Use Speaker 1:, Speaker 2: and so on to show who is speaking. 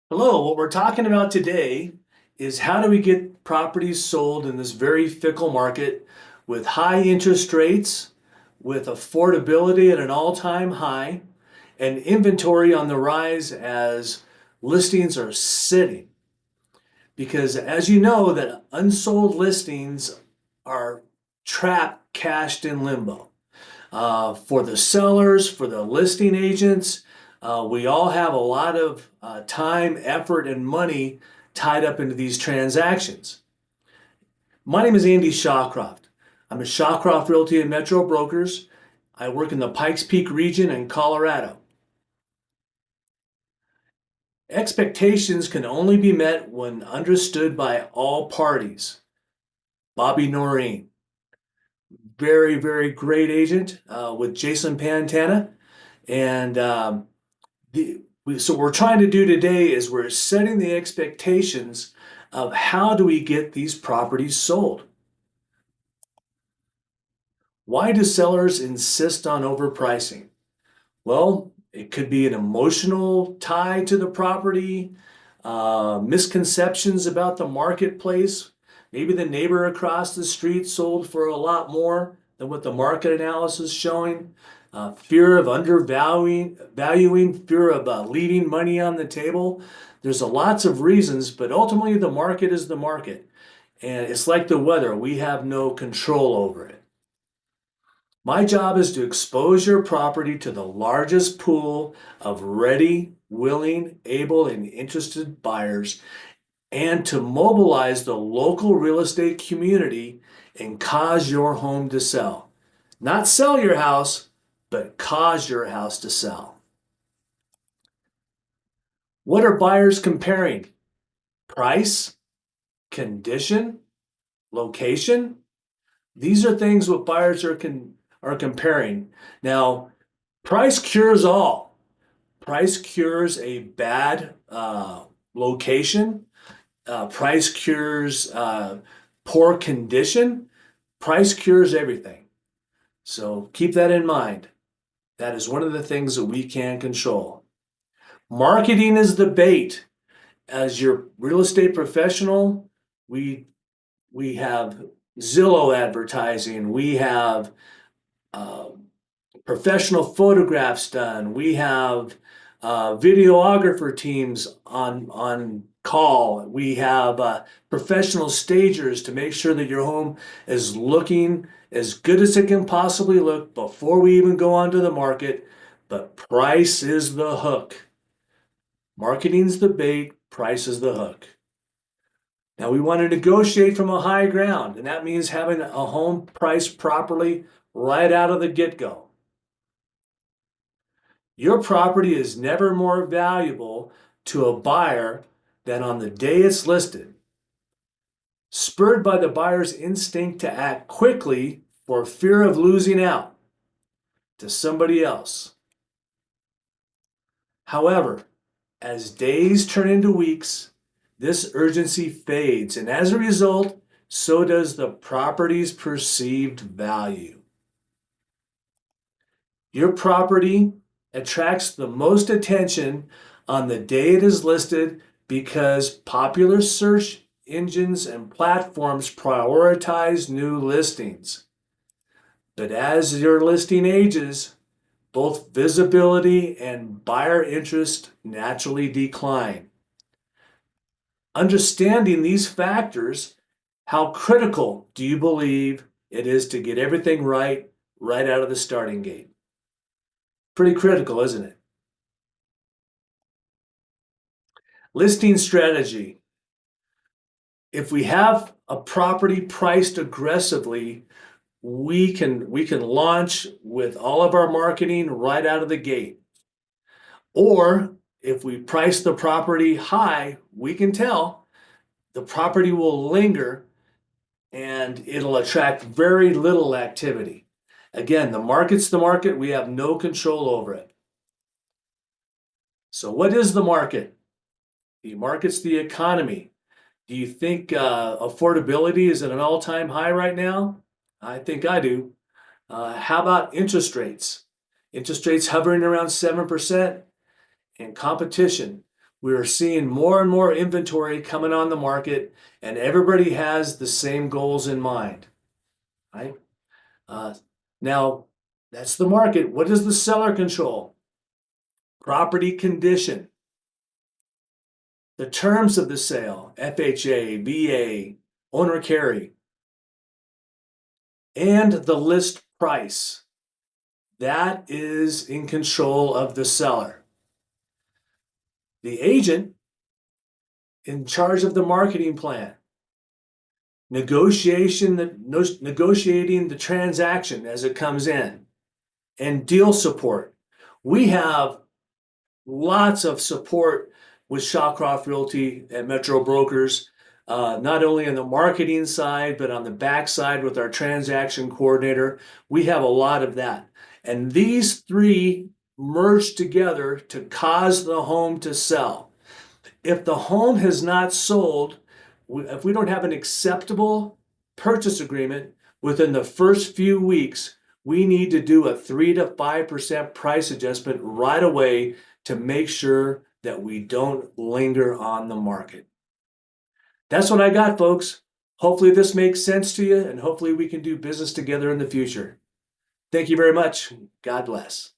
Speaker 1: Hello, what we're talking about today is how do we get properties sold in this very fickle market with high interest rates, with affordability at an all-time high, and inventory on the rise as listings are sitting. Because as you know, that unsold listings are trapped, cashed in limbo. For the sellers, for the listing agents, we all have a lot of time, effort, and money tied up into these transactions. My name is Andy Shawcroft. I'm a Shawcroft Realty and Metro Brokers. I work in the Pikes Peak region in Colorado. Expectations can only be met when understood by all parties. Bobby Noreen, very, very great agent with Jason Pantana. And so what we're trying to do today is we're setting the expectations of how do we get these properties sold. Why do sellers insist on overpricing? Well, it could be an emotional tie to the property, misconceptions about the marketplace. Maybe the neighbor across the street sold for a lot more than what the market analysis is showing. Fear of undervaluing, fear of leaving money on the table. There's lots of reasons, but ultimately the market is the market. And it's like the weather, we have no control over it. My job is to expose your property to the largest pool of ready, willing, able, and interested buyers and to mobilize the local real estate community and cause your home to sell. Not sell your house, but cause your house to sell. What are buyers comparing? Price, condition, location? These are things what buyers are comparing. Now, price cures all. Price cures a bad location. Price cures poor condition. Price cures everything. So keep that in mind. That is one of the things that we can control. Marketing is the bait. As your real estate professional, we have Zillow advertising. We have uh, professional photographs done. We have videographer teams on call. We have professional stagers to make sure that your home is looking as good as it can possibly look before we even go onto the market. But price is the hook. Marketing's the bait, price is the hook. Now we want to negotiate from a high ground, and that means having a home priced properly right out of the get-go. Your property is never more valuable to a buyer than on the day it's listed. Spurred by the buyer's instinct to act quickly for fear of losing out to somebody else. However, as days turn into weeks, this urgency fades, and as a result, so does the property's perceived value. Your property attracts the most attention on the day it is listed because popular search engines and platforms prioritize new listings. But as your listing ages, both visibility and buyer interest naturally decline. Understanding these factors, how critical do you believe it is to get everything right out of the starting gate? Pretty critical, isn't it? Listing strategy. If we have a property priced aggressively, we can launch with all of our marketing right out of the gate. Or if we price the property high, we can tell the property will linger and it'll attract very little activity. Again, the market's the market. We have no control over it. So what is the market? The market's the economy. Do you think affordability is at an all-time high right now? I think I do. How about interest rates? Interest rates hovering around 7% and competition. We are seeing more and more inventory coming on the market, and everybody has the same goals in mind, right? Uh, Now, that's the market. What does the seller control? Property condition, the terms of the sale, FHA, VA, owner carry, and the list price. That is in control of the seller. The agent in charge of the marketing plan, negotiating the transaction as it comes in, and deal support. We have lots of support with Shawcroft Realty and Metro Brokers, not only on the marketing side, but on the back side with our transaction coordinator. We have a lot of that. And these three merge together to cause the home to sell. If the home has not sold, if we don't have an acceptable purchase agreement within the first few weeks, we need to do a 3 to 5% price adjustment right away to make sure that we don't linger on the market. That's what I got, folks. Hopefully this makes sense to you, and hopefully we can do business together in the future. Thank you very much. God bless.